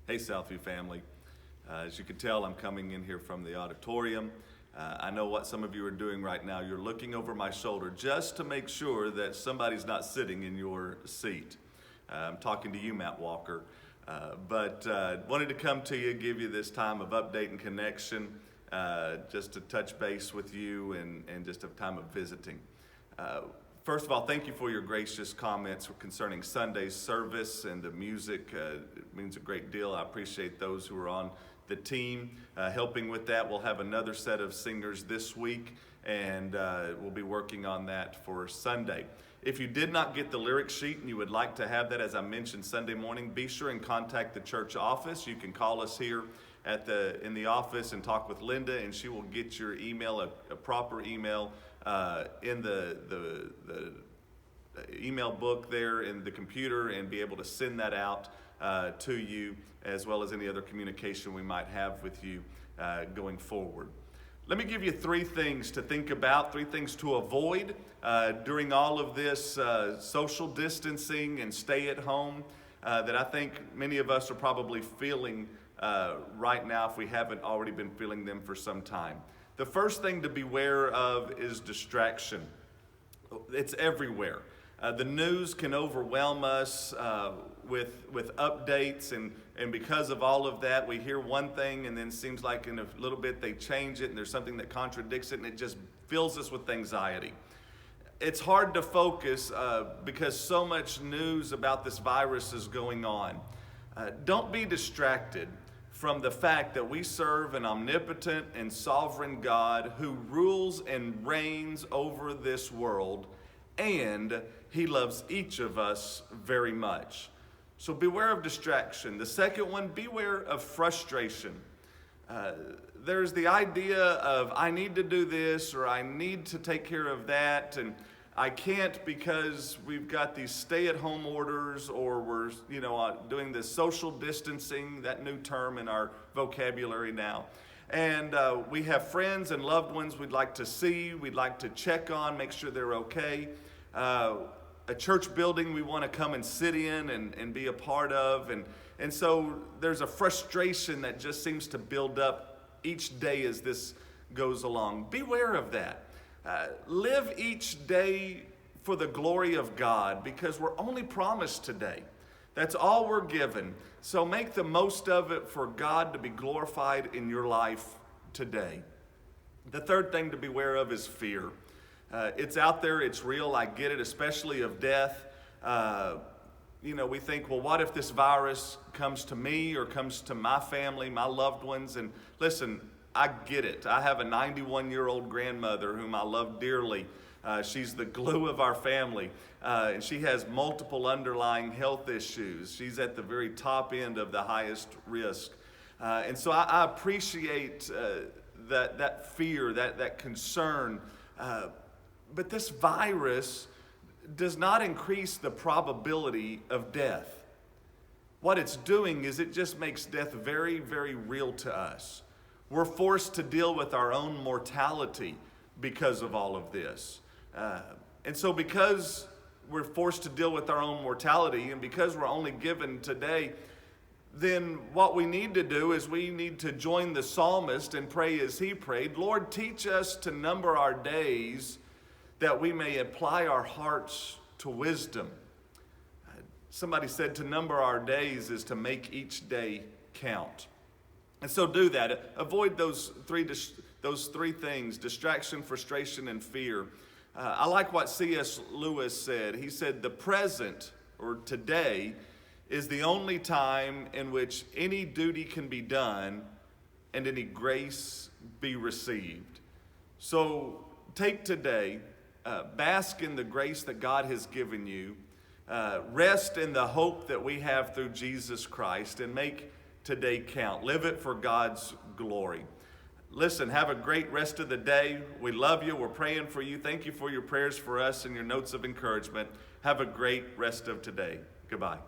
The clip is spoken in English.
Hey, Southview family. As you can tell, I'm coming in here from the auditorium. I know what some of you are doing right now. You're looking over my shoulder just to make sure that somebody's not sitting in your seat. I'm talking to you, Matt Walker. But wanted to come to you, give you this time of update and connection, just to touch base with you and just a time of visiting. First of all, thank you for your gracious comments concerning Sunday's service and the music. It means a great deal. I appreciate those who are on the team helping with that. We'll have another set of singers this week, and we'll be working on that for Sunday. If you did not get the lyric sheet and you would like to have that, as I mentioned Sunday morning, be sure and contact the church office. You can call us here in the office and talk with Linda, and she will get your email, a proper email, in the email book there in the computer, and be able to send that out to you, as well as any other communication we might have with you going forward. Let me give you 3 things to think about, 3 things to avoid during all of this social distancing and stay at home that I think many of us are probably feeling right now, if we haven't already been feeling them for some time. The first thing to beware of is distraction. It's everywhere. The news can overwhelm us with updates, and because of all of that, we hear one thing and then it seems like in a little bit they change it and there's something that contradicts it, and it just fills us with anxiety. It's hard to focus because so much news about this virus is going on. Don't be distracted from the fact that we serve an omnipotent and sovereign God who rules and reigns over this world, and He loves each of us very much. So beware of distraction. The second one, beware of frustration. There's the idea of, I need to do this, or I need to take care of that, and I can't because we've got these stay-at-home orders, or we're doing this social distancing, that new term in our vocabulary now. And we have friends and loved ones we'd like to see, we'd like to check on, make sure they're okay. A church building we want to come and sit in and be a part of. And so there's a frustration that just seems to build up each day as this goes along. Beware of that. Live each day for the glory of God, because we're only promised today. That's all we're given. So make the most of it for God to be glorified in your life today. The third thing to beware of is fear. It's out there, it's real, I get it, especially of death. We think, well, what if this virus comes to me or comes to my family, my loved ones? And listen, I get it. I have a 91-year-old grandmother whom I love dearly. She's the glue of our family, and she has multiple underlying health issues. She's at the very top end of the highest risk. And so I appreciate that fear, that concern. But this virus does not increase the probability of death. What it's doing is it just makes death very, very real to us. We're forced to deal with our own mortality because of all of this. And so because we're forced to deal with our own mortality, and because we're only given today, then what we need to do is we need to join the psalmist and pray as he prayed. Lord, teach us to number our days, that we may apply our hearts to wisdom. Somebody said to number our days is to make each day count. And so do that. Avoid those three things: distraction, frustration, and fear. I like what C.S. Lewis said. He said, the present, or today, is the only time in which any duty can be done and any grace be received. So take today, bask in the grace that God has given you, rest in the hope that we have through Jesus Christ, and make today count. Live it for God's glory. Listen, have a great rest of the day. We love you. We're praying for you. Thank you for your prayers for us and your notes of encouragement. Have a great rest of today. Goodbye.